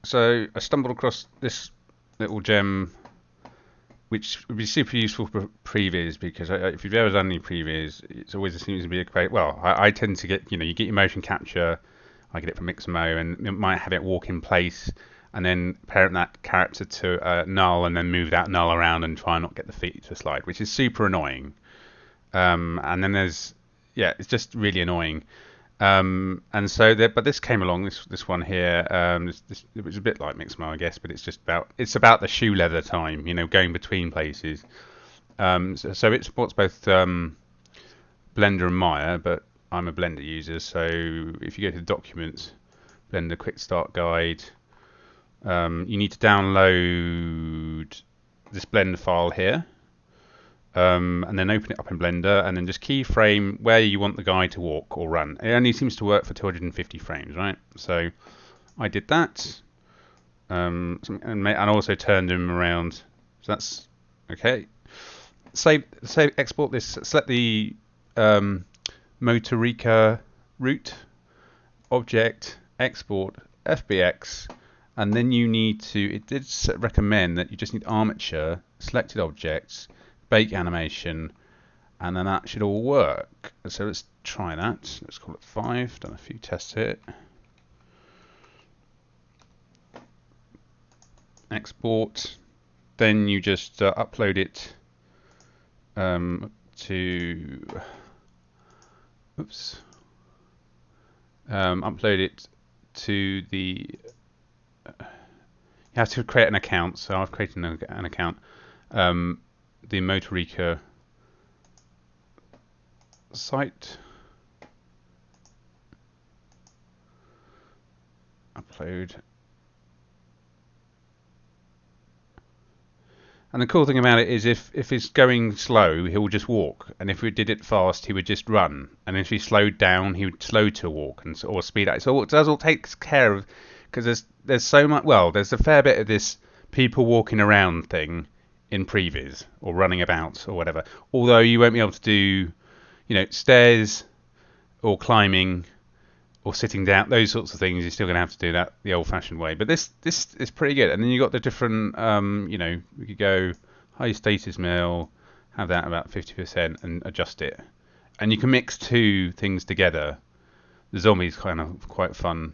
So I stumbled across this little gem, which would be super useful for previs because if you've ever done any previs, it's always seems to be a great. Well, I tend to get, you get your motion capture. I get it from Mixamo, and it might have it walk in place, and then parent that character to null, and then move that null around and try and not get the feet to slide, which is super annoying. And then yeah, it's just really annoying. And so, but this came along, this one here. It was a bit like Mixmo, I guess, but it's about the shoe leather time, going between places. So it supports both Blender and Maya, but I'm a Blender user, so if you go to Documents, Blender Quick Start Guide, you need to download this Blender file here. And then open it up in Blender, and then just keyframe where you want the guy to walk or run. It only seems to work for 250 frames, right? So I did that, and also turned him around. So that's okay. Save, export this. Select the motorica root object, export FBX, and then you need to. It did recommend that you just need armature, selected objects, bake animation, and then that should all work. So let's try that. Let's call it 5. Done a few tests here. Export. Then you just upload it to. Oops. Upload it to the. You have to create an account. So I've created an account. The motorica site, upload, and the cool thing about it is if it's going slow, he'll just walk, and if we did it fast, he would just run, and if he slowed down, he would slow to walk or speed up. So it does all takes care of, because there's so much. Well, there's a fair bit of this people walking around thing in previs or running about or whatever. Although you won't be able to do, stairs or climbing or sitting down, those sorts of things. You're still going to have to do that the old-fashioned way. But this is pretty good. And then you got the different, we could go high status mill, have that about 50% and adjust it. And you can mix two things together. The zombie's kind of quite fun.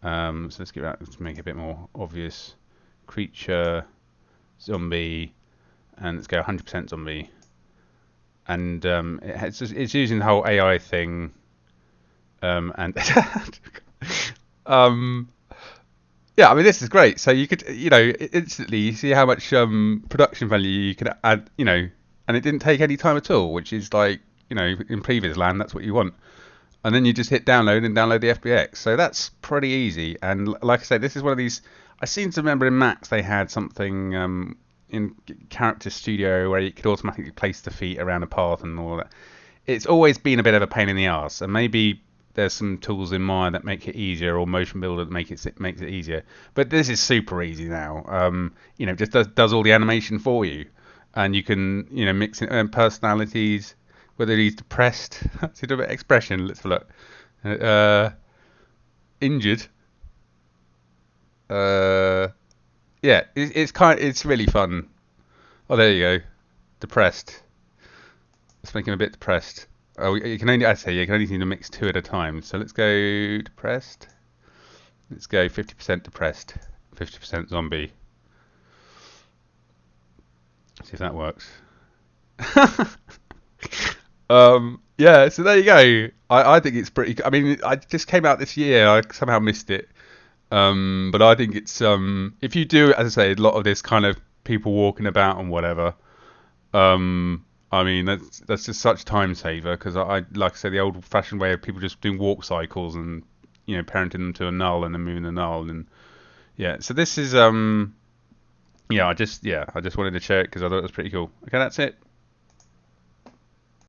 So let's give that to make it a bit more obvious. Creature, zombie, and let's go 100% zombie, and it's using the whole AI thing, and yeah, I mean this is great. So you could instantly see how much production value you can add, and it didn't take any time at all, which is like in previous land that's what you want. And then you just hit download and download the FBX. So that's pretty easy. And like I said, this is one of these. I seem to remember in Max they had something in Character Studio where you could automatically place the feet around a path and all that. It's always been a bit of a pain in the arse, and maybe there's some tools in Maya that make it easier, or Motion Builder that makes it easier. But this is super easy now. Just does all the animation for you, and you can mix in personalities. Whether he's depressed, that's a bit expression. Let's have a look. Injured. Yeah, it's really fun. Oh, there you go. Depressed. Let's make him a bit depressed. Oh, you can only need to mix two at a time. So let's go depressed. Let's go 50% depressed, 50% zombie. See if that works. Yeah, so there you go. I think it's pretty. I mean, I just came out this year. I somehow missed it. But I think it's if you do, as I say, a lot of this kind of people walking about and whatever. I mean, that's just such time saver because I like I said, the old-fashioned way of people just doing walk cycles and parenting them to a null and then moving the null and yeah. So this is yeah, I just wanted to share it because I thought it was pretty cool. Okay, that's it.